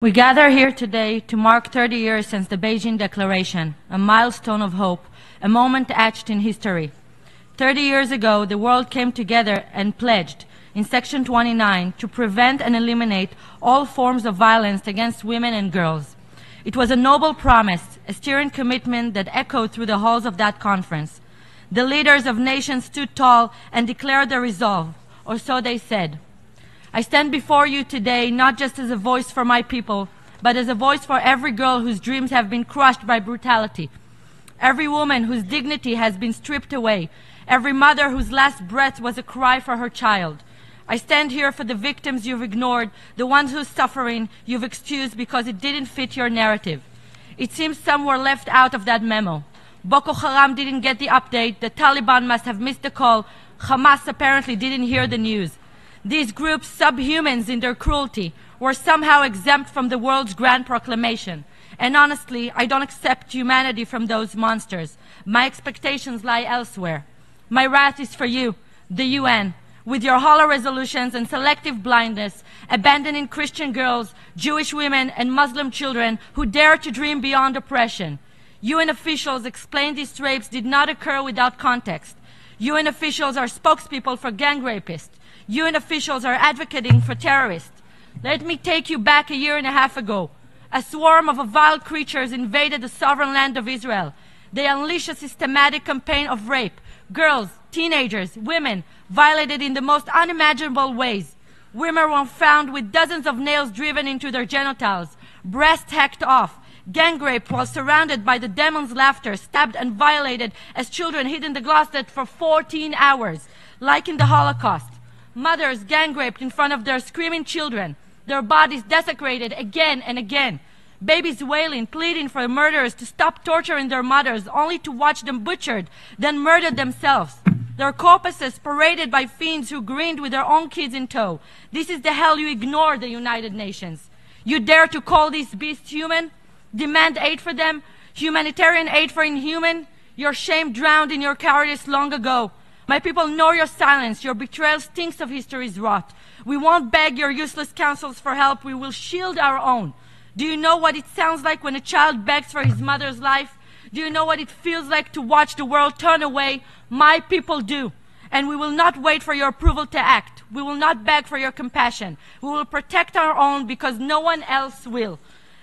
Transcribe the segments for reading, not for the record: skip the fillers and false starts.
We gather here today to mark 30 years since the Beijing Declaration, a milestone of hope, a moment etched in history. 30 years ago, the world came together and pledged, in Section 29, to prevent and eliminate all forms of violence against women and girls. It was a noble promise, a stirring commitment that echoed through the halls of that conference. The leaders of nations stood tall and declared their resolve, or so they said. I stand before you today not just as a voice for my people, but as a voice for every girl whose dreams have been crushed by brutality, every woman whose dignity has been stripped away, every mother whose last breath was a cry for her child. I stand here for the victims you've ignored, the ones whose suffering you've excused because it didn't fit your narrative. It seems some were left out of that memo. Boko Haram didn't get the update, the Taliban must have missed the call, Hamas apparently didn't hear the news. These groups, subhumans in their cruelty, were somehow exempt from the world's grand proclamation. And honestly, I don't accept humanity from those monsters. My expectations lie elsewhere. My wrath is for you, the UN, with your hollow resolutions and selective blindness, abandoning Christian girls, Jewish women, and Muslim children who dare to dream beyond oppression. UN officials explained these rapes did not occur without context. UN officials are spokespeople for gang rapists. UN officials are advocating for terrorists. Let me take you back a year and a half ago. A swarm of vile creatures invaded the sovereign land of Israel. They unleashed a systematic campaign of rape. Girls, teenagers, women, violated in the most unimaginable ways. Women were found with dozens of nails driven into their genitals, breasts hacked off, gang raped while surrounded by the demon's laughter, stabbed and violated as children hid in the closet for 14 hours, like in the Holocaust. Mothers gang raped in front of their screaming children, their bodies desecrated again and again. Babies wailing, pleading for murderers to stop torturing their mothers, only to watch them butchered, then murdered themselves. Their corpses paraded by fiends who grinned with their own kids in tow. This is the hell you ignore, the United Nations. You dare to call these beasts human? Demand aid for them? Humanitarian aid for inhuman? Your shame drowned in your cowardice long ago. My people know your silence. Your betrayal stinks of history's rot. We won't beg your useless counsels for help. We will shield our own. Do you know what it sounds like when a child begs for his mother's life? Do you know what it feels like to watch the world turn away? My people do. And we will not wait for your approval to act. We will not beg for your compassion. We will protect our own because no one else will.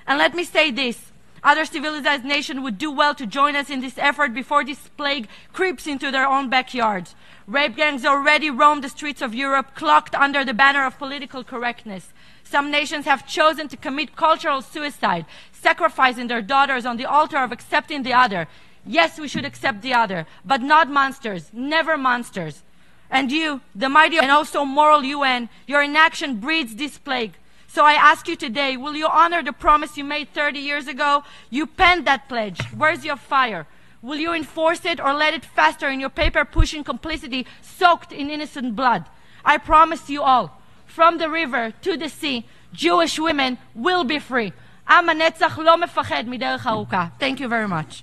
And let me say this. Other civilized nations would do well to join us in this effort before this plague creeps into their own backyards. Rape gangs already roam the streets of Europe, cloaked under the banner of political correctness. Some nations have chosen to commit cultural suicide, sacrificing their daughters on the altar of accepting the other. Yes, we should accept the other, but not monsters, never monsters. And you, the mighty and also moral UN, your inaction breeds this plague. So I ask you today, will you honor the promise you made 30 years ago? You penned that pledge. Where's your fire? Will you enforce it or let it fester in your paper-pushing complicity soaked in innocent blood? I promise you all, from the river to the sea, Jewish women will be free. עם הנצח לא מפחד מדרך ארוכה. Thank you very much.